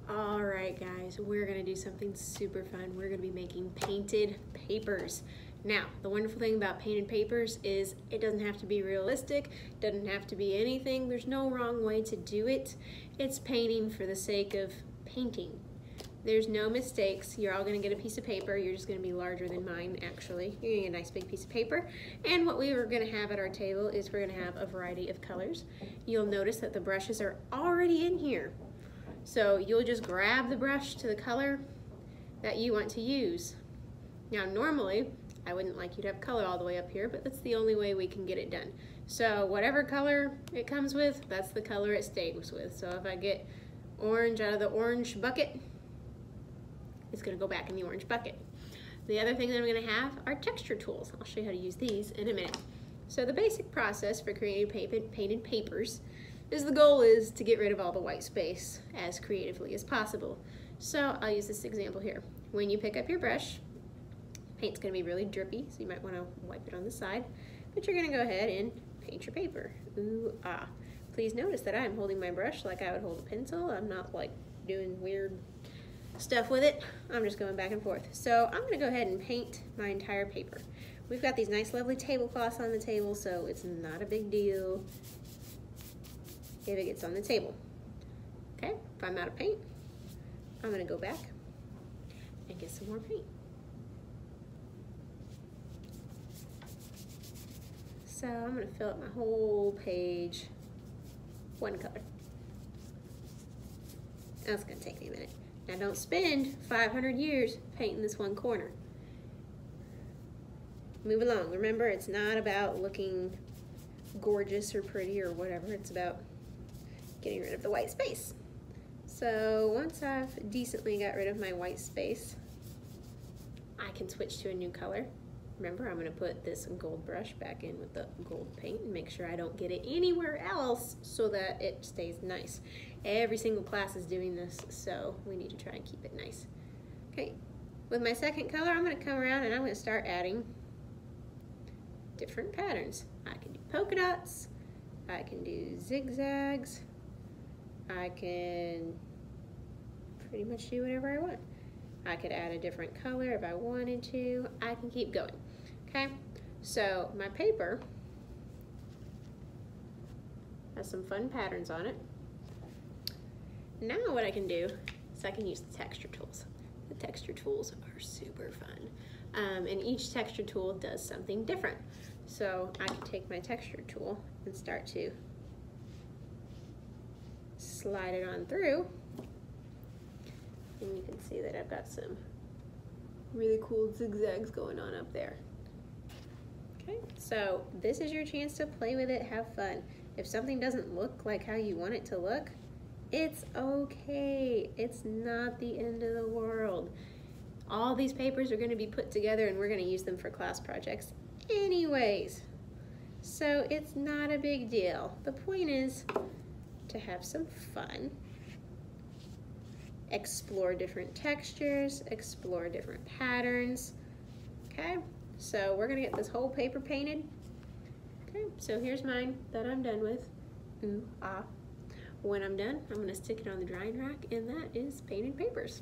All right, guys, we're gonna do something super fun. We're gonna be making painted papers. Now, the wonderful thing about painted papers is it doesn't have to be realistic, doesn't have to be anything. There's no wrong way to do it. It's painting for the sake of painting. There's no mistakes. You're all gonna get a piece of paper. You're just gonna be larger than mine, actually. You're gonna get a nice big piece of paper. And what we are gonna have at our table is we're gonna have a variety of colors. You'll notice that the brushes are already in here. So you'll just grab the brush to the color that you want to use. Now normally, I wouldn't like you to have color all the way up here, but that's the only way we can get it done. So whatever color it comes with, that's the color it stays with. So if I get orange out of the orange bucket, it's gonna go back in the orange bucket. The other thing that I'm gonna have are texture tools. I'll show you how to use these in a minute. So the basic process for creating painted papers is the goal is to get rid of all the white space as creatively as possible. So I'll use this example here. When you pick up your brush, paint's gonna be really drippy, so you might wanna wipe it on the side, but you're gonna go ahead and paint your paper. Ooh, ah. Please notice that I'm holding my brush like I would hold a pencil. I'm not like doing weird stuff with it. I'm just going back and forth. So I'm gonna go ahead and paint my entire paper. We've got these nice lovely tablecloths on the table, so it's not a big deal if it gets on the table. Okay, if I'm out of paint, I'm gonna go back and get some more paint. So I'm gonna fill up my whole page one color. That's gonna take me a minute. Now don't spend 500 years painting this one corner. Move along. Remember, it's not about looking gorgeous or pretty or whatever. It's about getting rid of the white space. So once I've decently got rid of my white space, I can switch to a new color. Remember, I'm gonna put this gold brush back in with the gold paint and make sure I don't get it anywhere else so that it stays nice. Every single class is doing this, so we need to try and keep it nice. Okay, with my second color, I'm gonna come around and I'm gonna start adding different patterns. I can do polka dots, I can do zigzags, I can pretty much do whatever I want. I could add a different color if I wanted to. I can keep going, okay? So my paper has some fun patterns on it. Now what I can do is I can use the texture tools. The texture tools are super fun. And each texture tool does something different. So I can take my texture tool and start to slide it on through. And you can see that I've got some really cool zigzags going on up there. Okay, so this is your chance to play with it, have fun. If something doesn't look like how you want it to look, it's okay. It's not the end of the world. All these papers are gonna be put together and we're gonna use them for class projects anyways. So it's not a big deal. The point is to have some fun, explore different textures, explore different patterns. Okay, so we're gonna get this whole paper painted. Okay, so here's mine that I'm done with. Ooh, ah. When I'm done, I'm gonna stick it on the drying rack, and that is painted papers.